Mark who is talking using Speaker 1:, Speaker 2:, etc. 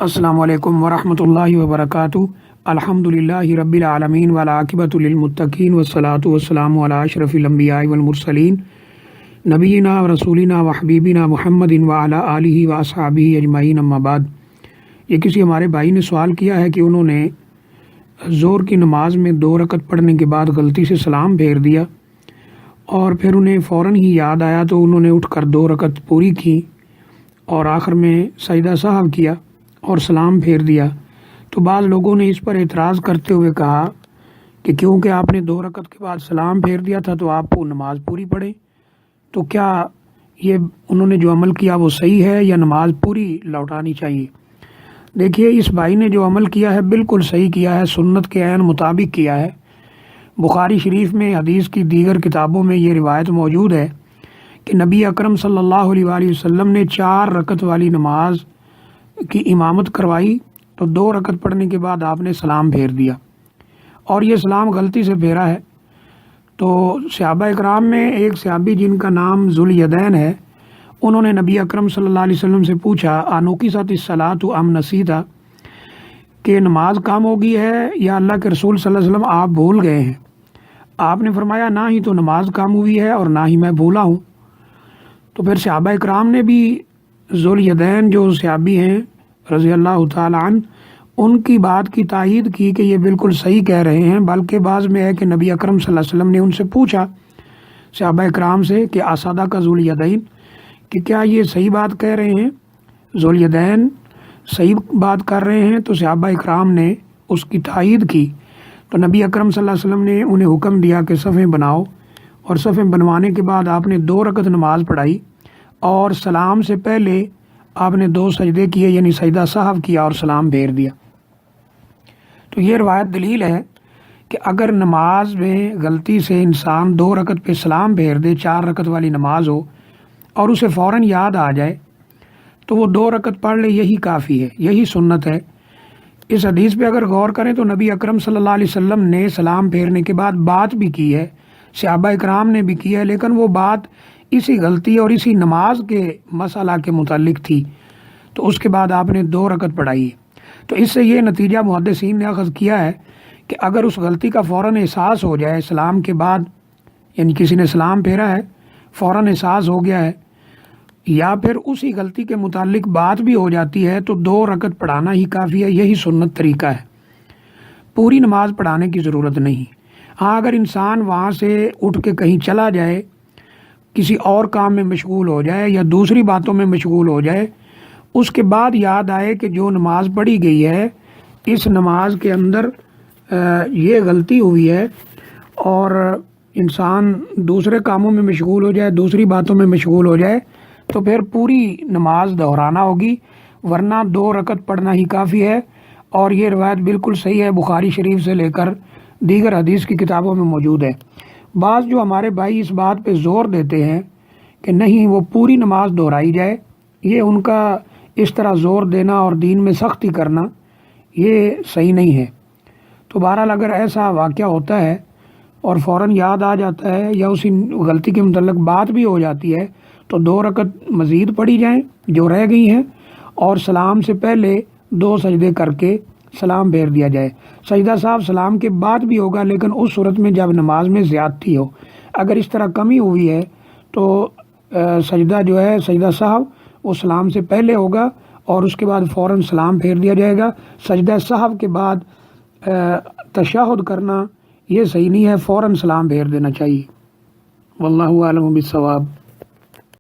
Speaker 1: السلام علیکم ورحمۃ اللہ وبرکاتہ۔ الحمدللہ رب العالمین والعاقبۃ للمتقین والصلاۃ والسلام علی اشرف الانبیاء والمرسلین نبینا و رسولنا و حبیبنا محمد وعلی آلہ و اصحابہ اجمعین، اما بعد۔ یہ کسی ہمارے بھائی نے سوال کیا ہے کہ انہوں نے ظہر کی نماز میں 2 رکعت پڑھنے کے بعد غلطی سے سلام پھیر دیا اور پھر انہیں فوراً ہی یاد آیا تو انہوں نے اٹھ کر 2 رکعت پوری کی اور آخر میں سجدہ سہو کیا اور سلام پھیر دیا۔ تو بعض لوگوں نے اس پر اعتراض کرتے ہوئے کہا کہ کیونکہ آپ نے 2 رکعت کے بعد سلام پھیر دیا تھا تو آپ کو نماز پوری پڑھیں، تو کیا یہ انہوں نے جو عمل کیا وہ صحیح ہے یا نماز پوری لوٹانی چاہیے؟ دیکھیے، اس بھائی نے جو عمل کیا ہے بالکل صحیح کیا ہے، سنت کے عین مطابق کیا ہے۔ بخاری شریف میں، حدیث کی دیگر کتابوں میں یہ روایت موجود ہے کہ نبی اکرم صلی اللہ علیہ وآلہ وسلم نے 4 رکعت والی نماز کی امامت کروائی تو 2 رکعت پڑھنے کے بعد آپ نے سلام پھیر دیا، اور یہ سلام غلطی سے پھیرا ہے۔ تو صحابہ اکرام میں ایک صحابی جن کا نام ذوالیدین ہے، انہوں نے نبی اکرم صلی اللہ علیہ وسلم سے پوچھا انوقست الصلاۃ ام نسیتا، کہ نماز کام ہو گئی ہے یا اللہ کے رسول صلی اللہ علیہ وسلم آپ بھول گئے ہیں؟ آپ نے فرمایا نہ ہی تو نماز کام ہوئی ہے اور نہ ہی میں بھولا ہوں۔ تو پھر صحابہ اکرام نے بھی ذوالیدین جو صحابی ہیں رضی اللہ تعالی عنہ، ان کی بات کی تائید کی کہ یہ بالکل صحیح کہہ رہے ہیں، بلکہ بعض میں ہے کہ نبی اکرم صلی اللہ علیہ وسلم نے ان سے پوچھا صحابہ اکرام سے کہ اصدق ذوالیدین، کہ کیا یہ صحیح بات کہہ رہے ہیں، ذوالیدین صحیح بات کر رہے ہیں؟ تو صحابہ اکرام نے اس کی تائید کی۔ تو نبی اکرم صلی اللہ علیہ وسلم نے انہیں حکم دیا کہ صفیں بناؤ، اور صفیں بنوانے کے بعد آپ نے 2 رکعت نماز پڑھائی اور سلام سے پہلے آپ نے 2 سجدے کیے، یعنی سجدہ سہو کیا اور سلام پھیر دیا۔ تو یہ روایت دلیل ہے کہ اگر نماز میں غلطی سے انسان 2 رکعت پہ سلام پھیر دے، 4 رکعت والی نماز ہو اور اسے فوراً یاد آ جائے تو وہ 2 رکعت پڑھ لے، یہی کافی ہے، یہی سنت ہے۔ اس حدیث پہ اگر غور کریں تو نبی اکرم صلی اللہ علیہ وسلم نے سلام پھیرنے کے بعد بات بھی کی ہے، صحابہ اکرام نے بھی کی ہے، لیکن وہ بات اسی غلطی اور اسی نماز کے مسئلہ کے متعلق تھی، تو اس کے بعد آپ نے 2 رکعت پڑھائی۔ تو اس سے یہ نتیجہ محدثین نے اخذ کیا ہے کہ اگر اس غلطی کا فوراً احساس ہو جائے سلام کے بعد، یعنی کسی نے سلام پھیرا ہے، فوراً احساس ہو گیا ہے، یا پھر اسی غلطی کے متعلق بات بھی ہو جاتی ہے، تو 2 رکعت پڑھانا ہی کافی ہے، یہی سنت طریقہ ہے، پوری نماز پڑھانے کی ضرورت نہیں۔ ہاں، اگر انسان وہاں سے اٹھ کے کہیں چلا جائے، کسی اور کام میں مشغول ہو جائے یا دوسری باتوں میں مشغول ہو جائے، اس کے بعد یاد آئے کہ جو نماز پڑھی گئی ہے اس نماز کے اندر یہ غلطی ہوئی ہے، اور انسان دوسرے کاموں میں مشغول ہو جائے، دوسری باتوں میں مشغول ہو جائے، تو پھر پوری نماز دہرانا ہوگی، ورنہ 2 رکعت پڑھنا ہی کافی ہے۔ اور یہ روایت بالکل صحیح ہے، بخاری شریف سے لے کر دیگر حدیث کی کتابوں میں موجود ہے۔ بعض جو ہمارے بھائی اس بات پہ زور دیتے ہیں کہ نہیں وہ پوری نماز دہرائی جائے، یہ ان کا اس طرح زور دینا اور دین میں سختی کرنا یہ صحیح نہیں ہے۔ تو بہرحال اگر ایسا واقعہ ہوتا ہے اور فوراً یاد آ جاتا ہے یا اسی غلطی کے متعلق بات بھی ہو جاتی ہے تو 2 رکعت مزید پڑھی جائیں جو رہ گئی ہیں، اور سلام سے پہلے 2 سجدے کر کے سلام پھیر دیا جائے۔ سجدہ صاحب سلام کے بعد بھی ہوگا، لیکن اس صورت میں جب نماز میں زیادتی ہو۔ اگر اس طرح کمی ہوئی ہے تو سجدہ جو ہے سجدہ صاحب وہ سلام سے پہلے ہوگا اور اس کے بعد فوراً سلام پھیر دیا جائے گا۔ سجدہ صاحب کے بعد تشہد کرنا یہ صحیح نہیں ہے، فوراً سلام پھیر دینا چاہیے۔ واللہ اعلم بالصواب۔